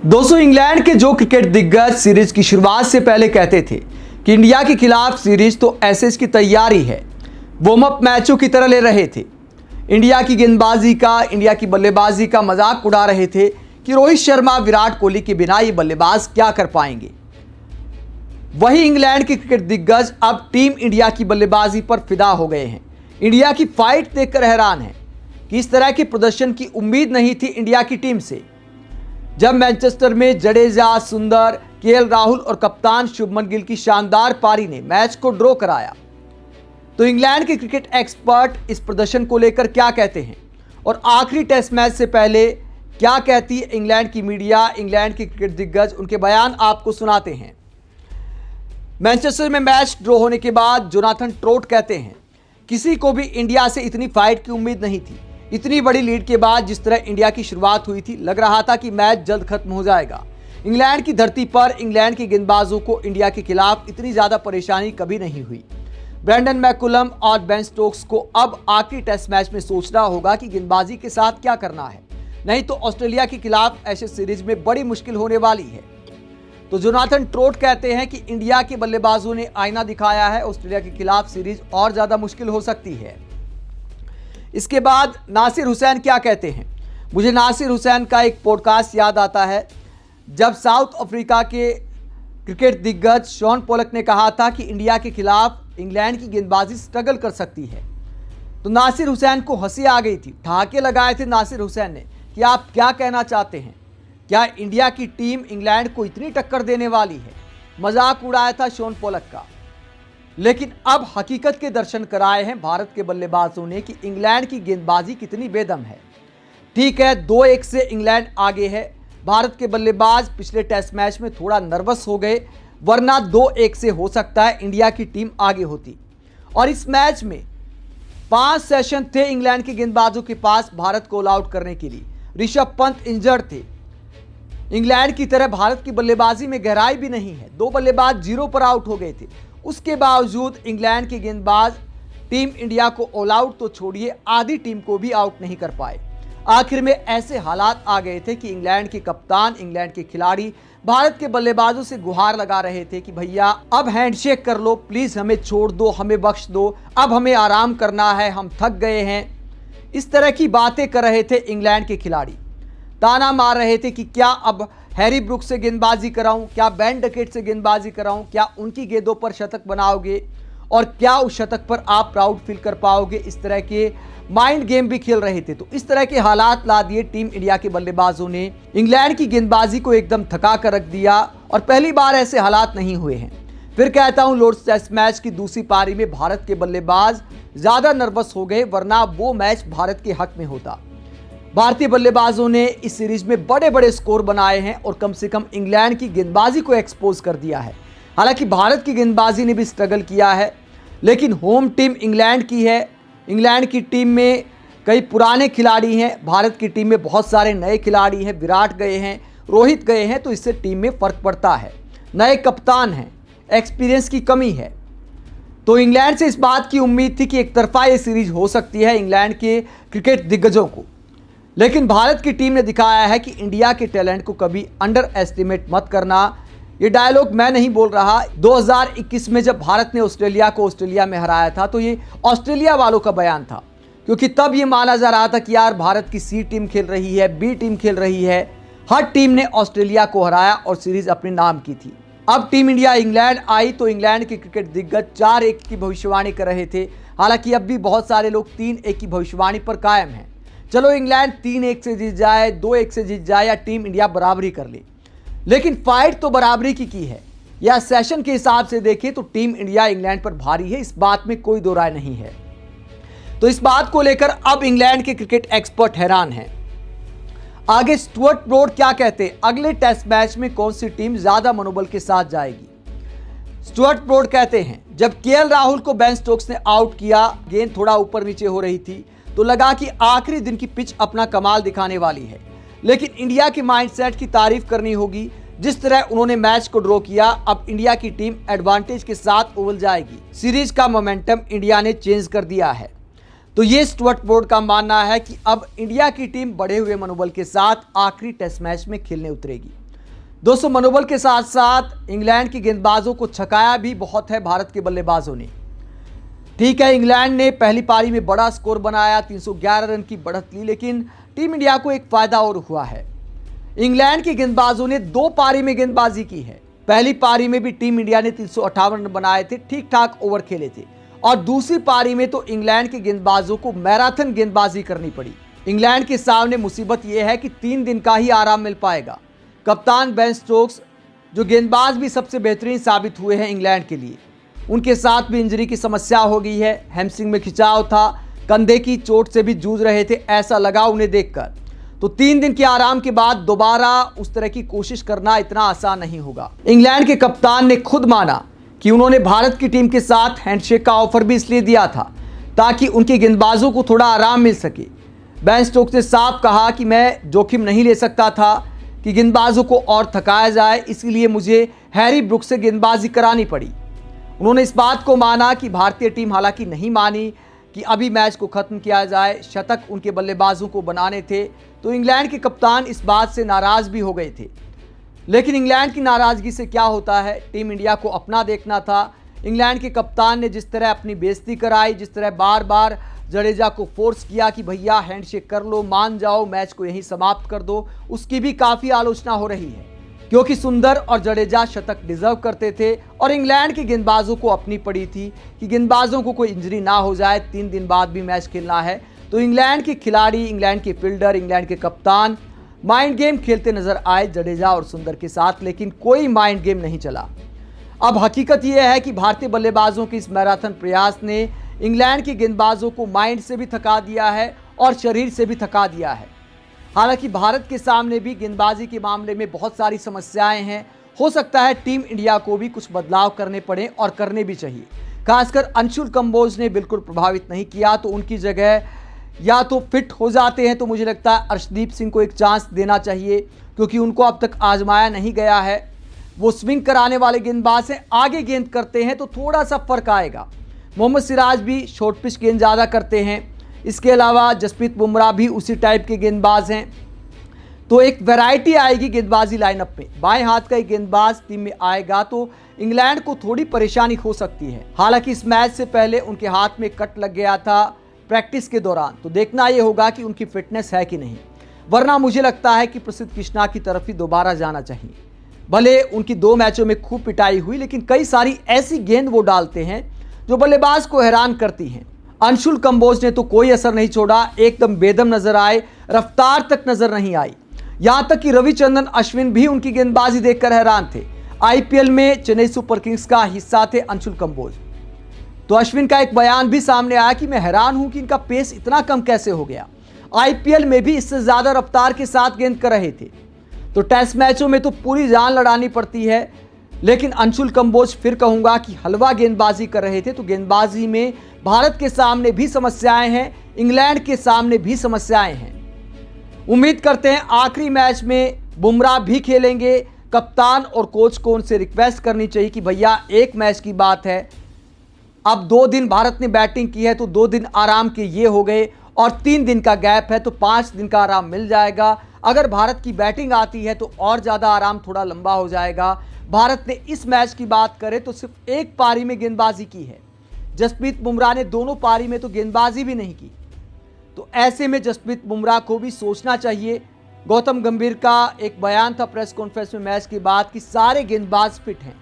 दोस्तों, इंग्लैंड के जो क्रिकेट दिग्गज सीरीज की शुरुआत से पहले कहते थे कि इंडिया के खिलाफ सीरीज तो एसेज की तैयारी है, वार्म अप मैचों की तरह ले रहे थे। इंडिया की गेंदबाजी का, इंडिया की बल्लेबाजी का मजाक उड़ा रहे थे कि रोहित शर्मा, विराट कोहली के बिना ये बल्लेबाज क्या कर पाएंगे। वही इंग्लैंड के क्रिकेट दिग्गज अब टीम इंडिया की बल्लेबाजी पर फिदा हो गए हैं। इंडिया की फाइट देखकर हैरान हैं कि इस तरह के प्रदर्शन की उम्मीद नहीं थी इंडिया की टीम से। जब मैनचेस्टर में जडेजा, सुंदर, केएल राहुल और कप्तान शुभमन गिल की शानदार पारी ने मैच को ड्रॉ कराया, तो इंग्लैंड के क्रिकेट एक्सपर्ट इस प्रदर्शन को लेकर क्या कहते हैं और आखिरी टेस्ट मैच से पहले क्या कहती है इंग्लैंड की मीडिया, इंग्लैंड के क्रिकेट दिग्गज, उनके बयान आपको सुनाते हैं। मैनचेस्टर में मैच ड्रॉ होने के बाद जोनाथन ट्रोट कहते हैं, किसी को भी इंडिया से इतनी फाइट की उम्मीद नहीं थी। इतनी बड़ी लीड के बाद जिस तरह इंडिया की शुरुआत हुई थी, लग रहा था कि मैच जल्द खत्म हो जाएगा। इंग्लैंड की धरती पर इंग्लैंड के गेंदबाजों को इंडिया के खिलाफ इतनी ज्यादा परेशानी कभी नहीं हुई। ब्रेंडन मैकुलम और बेन स्टोक्स को अब आखिरी टेस्ट मैच में सोचना होगा कि गेंदबाजी के साथ क्या करना है, नहीं तो ऑस्ट्रेलिया के खिलाफ ऐसे सीरीज में बड़ी मुश्किल होने वाली है। तो जोनाथन ट्रोट कहते हैं कि इंडिया के बल्लेबाजों ने आईना दिखाया है, ऑस्ट्रेलिया के खिलाफ सीरीज और ज्यादा मुश्किल हो सकती है। इसके बाद नासिर हुसैन क्या कहते हैं। मुझे नासिर हुसैन का एक पॉडकास्ट याद आता है, जब साउथ अफ्रीका के क्रिकेट दिग्गज शॉन पोलक ने कहा था कि इंडिया के खिलाफ इंग्लैंड की गेंदबाजी स्ट्रगल कर सकती है, तो नासिर हुसैन को हंसी आ गई थी। ठहाके लगाए थे नासिर हुसैन ने कि आप क्या कहना चाहते हैं, क्या इंडिया की टीम इंग्लैंड को इतनी टक्कर देने वाली है। मजाक उड़ाया था शॉन पोलक का। लेकिन अब हकीकत के दर्शन कराए हैं भारत के बल्लेबाजों ने कि इंग्लैंड की गेंदबाजी कितनी बेदम है। ठीक है, 2-1 से इंग्लैंड आगे है। भारत के बल्लेबाज पिछले टेस्ट मैच में थोड़ा नर्वस हो गए, वरना 2-1 से हो सकता है इंडिया की टीम आगे होती। और इस मैच में 5 सेशन थे इंग्लैंड के गेंदबाजों के पास भारत को ऑल आउट करने के लिए। ऋषभ पंत इंजर्ड थे। इंग्लैंड की तरह भारत की बल्लेबाजी में गहराई भी नहीं है। 2 बल्लेबाज 0 पर आउट हो गए थे। उसके बावजूद इंग्लैंड के गेंदबाज टीम इंडिया को ऑल आउट तो छोड़िए, आधी टीम को भी आउट नहीं कर पाए। आखिर में ऐसे हालात आ गए थे कि इंग्लैंड के कप्तान, इंग्लैंड के खिलाड़ी भारत के बल्लेबाजों से गुहार लगा रहे थे कि भैया अब हैंडशेक कर लो, प्लीज हमें छोड़ दो, हमें बख्श दो, अब हमें आराम करना है, हम थक गए हैं। इस तरह की बातें कर रहे थे इंग्लैंड के खिलाड़ी। ताना मार रहे थे कि क्या अब हैरी ब्रुक्स से गेंदबाजी कराऊं, क्या बेन डकेट से गेंदबाजी कराऊं, क्या उनकी गेंदों पर शतक बनाओगे और क्या उस शतक पर आप प्राउड फील कर पाओगे। इस तरह के माइंड गेम भी खेल रहे थे। तो इस तरह के हालात ला दिए टीम इंडिया के बल्लेबाजों ने, इंग्लैंड की गेंदबाजी को एकदम थका कर रख दिया और पहली बार ऐसे हालात नहीं हुए हैं। फिर कहता हूं, लॉर्ड्स टेस्ट मैच की दूसरी पारी में भारत के बल्लेबाज ज्यादा नर्वस हो गए, वरना वो मैच भारत के हक में होता। भारतीय बल्लेबाजों ने इस सीरीज में बड़े बड़े स्कोर बनाए हैं और कम से कम इंग्लैंड की गेंदबाजी को एक्सपोज कर दिया है। हालांकि भारत की गेंदबाजी ने भी स्ट्रगल किया है, लेकिन होम टीम इंग्लैंड की है। इंग्लैंड की टीम में कई पुराने खिलाड़ी हैं, भारत की टीम में बहुत सारे नए खिलाड़ी हैं। विराट गए हैं, रोहित गए हैं, तो इससे टीम में फर्क पड़ता है। नए कप्तान हैं, एक्सपीरियंस की कमी है। तो इंग्लैंड से इस बात की उम्मीद थी कि एक तरफा ये सीरीज हो सकती है इंग्लैंड के क्रिकेट दिग्गजों को। लेकिन भारत की टीम ने दिखाया है कि इंडिया के टैलेंट को कभी अंडर एस्टिमेट मत करना। ये डायलॉग मैं नहीं बोल रहा। 2021 में जब भारत ने ऑस्ट्रेलिया को ऑस्ट्रेलिया में हराया था, तो ये ऑस्ट्रेलिया वालों का बयान था, क्योंकि तब ये माना जा रहा था कि यार भारत की सी टीम खेल रही है, बी टीम खेल रही है। हर टीम ने ऑस्ट्रेलिया को हराया और सीरीज अपने नाम की थी। अब टीम इंडिया इंग्लैंड आई तो इंग्लैंड के क्रिकेट दिग्गज 4-1 की भविष्यवाणी कर रहे थे। हालांकि अब भी बहुत सारे लोग 3-1 की भविष्यवाणी पर कायम हैं। चलो इंग्लैंड 3-1 से जीत जाए, 2-1 से जीत जाए, या टीम इंडिया बराबरी कर ले, लेकिन फाइट तो बराबरी की है। या सेशन के हिसाब से देखें तो टीम इंडिया इंग्लैंड पर भारी है, इस बात में कोई दो राय नहीं है। तो इस बात को लेकर अब इंग्लैंड के क्रिकेट एक्सपर्ट हैरान हैं। आगे स्टुअर्ट ब्रॉड क्या कहते हैं, अगले टेस्ट मैच में कौन सी टीम ज्यादा मनोबल के साथ जाएगी। स्टुअर्ट ब्रॉड कहते हैं, जब केएल राहुल को बेन स्टोक्स ने आउट किया, गेंद थोड़ा ऊपर नीचे हो रही थी, तो लगा कि आखिरी दिन की पिच अपना कमाल दिखाने वाली है। लेकिन इंडिया के माइंडसेट की तारीफ करनी होगी। जिस तरह उन्होंने मैच को ड्रॉ किया, अब इंडिया की टीम एडवांटेज के साथ उबल जाएगी। सीरीज का मोमेंटम इंडिया ने चेंज कर दिया है। तो ये स्टुअर्ट ब्रॉड का मानना है कि अब इंडिया की टीम बढ़े हुए मनोबल के साथ आखिरी टेस्ट मैच में खेलने उतरेगी। दोस्तों, मनोबल के साथ साथ इंग्लैंड के गेंदबाजों को छकाया भी बहुत है भारत के बल्लेबाजों ने। ठीक है, इंग्लैंड ने पहली पारी में बड़ा स्कोर बनाया, 311 रन की बढ़त ली, लेकिन टीम इंडिया को एक फायदा और हुआ है। इंग्लैंड के गेंदबाजों ने 2 पारी में गेंदबाजी की है। पहली पारी में भी टीम इंडिया ने 358 रन बनाए थे, ठीक ठाक ओवर खेले थे, और दूसरी पारी में तो इंग्लैंड के गेंदबाजों को मैराथन गेंदबाजी करनी पड़ी। इंग्लैंड के सामने मुसीबत यह है कि 3 दिन का ही आराम मिल पाएगा। कप्तान बेन स्टोक्स, जो गेंदबाज भी सबसे बेहतरीन साबित हुए हैं इंग्लैंड के लिए, उनके साथ भी इंजरी की समस्या हो गई है। हैमस्ट्रिंग में खिंचाव था, कंधे की चोट से भी जूझ रहे थे, ऐसा लगा उन्हें देखकर। तो 3 दिन के आराम के बाद दोबारा उस तरह की कोशिश करना इतना आसान नहीं होगा। इंग्लैंड के कप्तान ने खुद माना कि उन्होंने भारत की टीम के साथ हैंडशेक का ऑफर भी इसलिए दिया था ताकि उनके गेंदबाजों को थोड़ा आराम मिल सके। बेन स्टोक्स ने साफ कहा कि मैं जोखिम नहीं ले सकता था कि गेंदबाजों को और थकाया जाए, इसलिए मुझे हैरी ब्रुक्स से गेंदबाजी करानी पड़ी। उन्होंने इस बात को माना कि भारतीय टीम हालांकि नहीं मानी कि अभी मैच को खत्म किया जाए, शतक उनके बल्लेबाजों को बनाने थे, तो इंग्लैंड के कप्तान इस बात से नाराज भी हो गए थे। लेकिन इंग्लैंड की नाराजगी से क्या होता है, टीम इंडिया को अपना देखना था। इंग्लैंड के कप्तान ने जिस तरह अपनी बेइज्जती कराई, जिस तरह बार बार जडेजा को फोर्स किया कि भैया हैंडशेक कर लो, मान जाओ, मैच को यहीं समाप्त कर दो, उसकी भी काफ़ी आलोचना हो रही है, क्योंकि सुंदर और जडेजा शतक डिजर्व करते थे और इंग्लैंड के गेंदबाजों को अपनी पड़ी थी कि गेंदबाजों को कोई इंजरी ना हो जाए, 3 दिन बाद भी मैच खेलना है। तो इंग्लैंड के खिलाड़ी, इंग्लैंड के फील्डर, इंग्लैंड के कप्तान माइंड गेम खेलते नजर आए जडेजा और सुंदर के साथ, लेकिन कोई माइंड गेम नहीं चला। अब हकीकत यह है कि भारतीय बल्लेबाजों के इस मैराथन प्रयास ने इंग्लैंड के गेंदबाजों को माइंड से भी थका दिया है और शरीर से भी थका दिया है। हालांकि भारत के सामने भी गेंदबाजी के मामले में बहुत सारी समस्याएं हैं। हो सकता है टीम इंडिया को भी कुछ बदलाव करने पड़े और करने भी चाहिए। खासकर अंशुल कंबोज ने बिल्कुल प्रभावित नहीं किया, तो उनकी जगह या तो फिट हो जाते हैं, तो मुझे लगता है अर्शदीप सिंह को एक चांस देना चाहिए, क्योंकि उनको अब तक आजमाया नहीं गया है। वो स्विंग कराने वाले गेंदबाज हैं, आगे गेंद करते हैं तो थोड़ा सा फर्क आएगा। मोहम्मद सिराज भी शॉर्ट पिच गेंद ज़्यादा करते हैं। इसके अलावा जसप्रीत बुमराह भी उसी टाइप के गेंदबाज हैं। तो एक वैरायटी आएगी गेंदबाजी लाइनअप में। बाएं हाथ का एक गेंदबाज टीम में आएगा तो इंग्लैंड को थोड़ी परेशानी हो सकती है। हालांकि इस मैच से पहले उनके हाथ में कट लग गया था प्रैक्टिस के दौरान, तो देखना यह होगा कि उनकी फिटनेस है कि नहीं, वरना मुझे लगता है कि प्रसिद्ध कृष्णा की तरफ ही दोबारा जाना चाहिए। भले उनकी 2 मैचों में खूब पिटाई हुई, लेकिन कई सारी ऐसी गेंद वो डालते हैं जो बल्लेबाज को हैरान करती हैं। अंशुल कंबोज ने तो कोई असर नहीं छोड़ा, एकदम बेदम नजर आए, रफ्तार तक नजर नहीं आई। यहां तक कि रविचंद्रन अश्विन भी उनकी गेंदबाजी देखकर हैरान थे। आईपीएल में चेन्नई सुपर किंग्स का हिस्सा थे अंशुल कंबोज। तो अश्विन का एक बयान भी सामने आया कि मैं हैरान हूं कि इनका पेस इतना कम कैसे हो गया, आईपीएल में भी इससे ज्यादा रफ्तार के साथ गेंद कर रहे थे। तो टेस्ट मैचों में तो पूरी जान लड़ानी पड़ती है, लेकिन अंशुल कंबोज फिर कहूंगा कि हलवा गेंदबाजी कर रहे थे। तो गेंदबाजी में भारत के सामने भी समस्याएं हैं, इंग्लैंड के सामने भी समस्याएं हैं। उम्मीद करते हैं आखिरी मैच में बुमराह भी खेलेंगे। कप्तान और कोच को उनसे रिक्वेस्ट करनी चाहिए कि भैया, एक मैच की बात है, अब 2 दिन भारत ने बैटिंग की है तो 2 दिन आराम के ये हो गए, और 3 दिन का गैप है तो 5 दिन का आराम मिल जाएगा। अगर भारत की बैटिंग आती है तो और ज़्यादा आराम थोड़ा लंबा हो जाएगा। भारत ने इस मैच की बात करें तो सिर्फ एक पारी में गेंदबाजी की है। जसप्रीत बुमराह ने दोनों पारी में तो गेंदबाजी भी नहीं की। तो ऐसे में जसप्रीत बुमराह को भी सोचना चाहिए। गौतम गंभीर का एक बयान था प्रेस कॉन्फ्रेंस में मैच के बाद कि सारे गेंदबाज फिट हैं,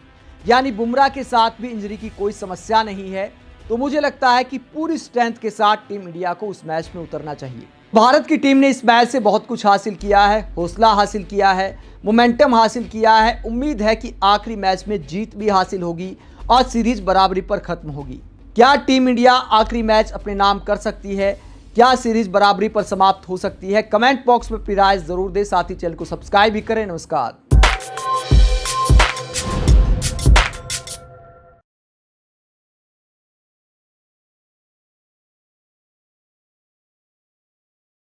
यानी बुमराह के साथ भी इंजरी की कोई समस्या नहीं है। तो मुझे लगता है कि पूरी स्ट्रेंथ के साथ टीम इंडिया को उस मैच में उतरना चाहिए। भारत की टीम ने इस मैच से बहुत कुछ हासिल किया है, हौसला हासिल किया है, मोमेंटम हासिल किया है। उम्मीद है कि आखिरी मैच में जीत भी हासिल होगी और सीरीज बराबरी पर खत्म होगी। क्या टीम इंडिया आखिरी मैच अपने नाम कर सकती है? क्या सीरीज बराबरी पर समाप्त हो सकती है? कमेंट बॉक्स में अपनी राय जरूर दें, साथ ही चैनल को सब्सक्राइब भी करें। नमस्कार।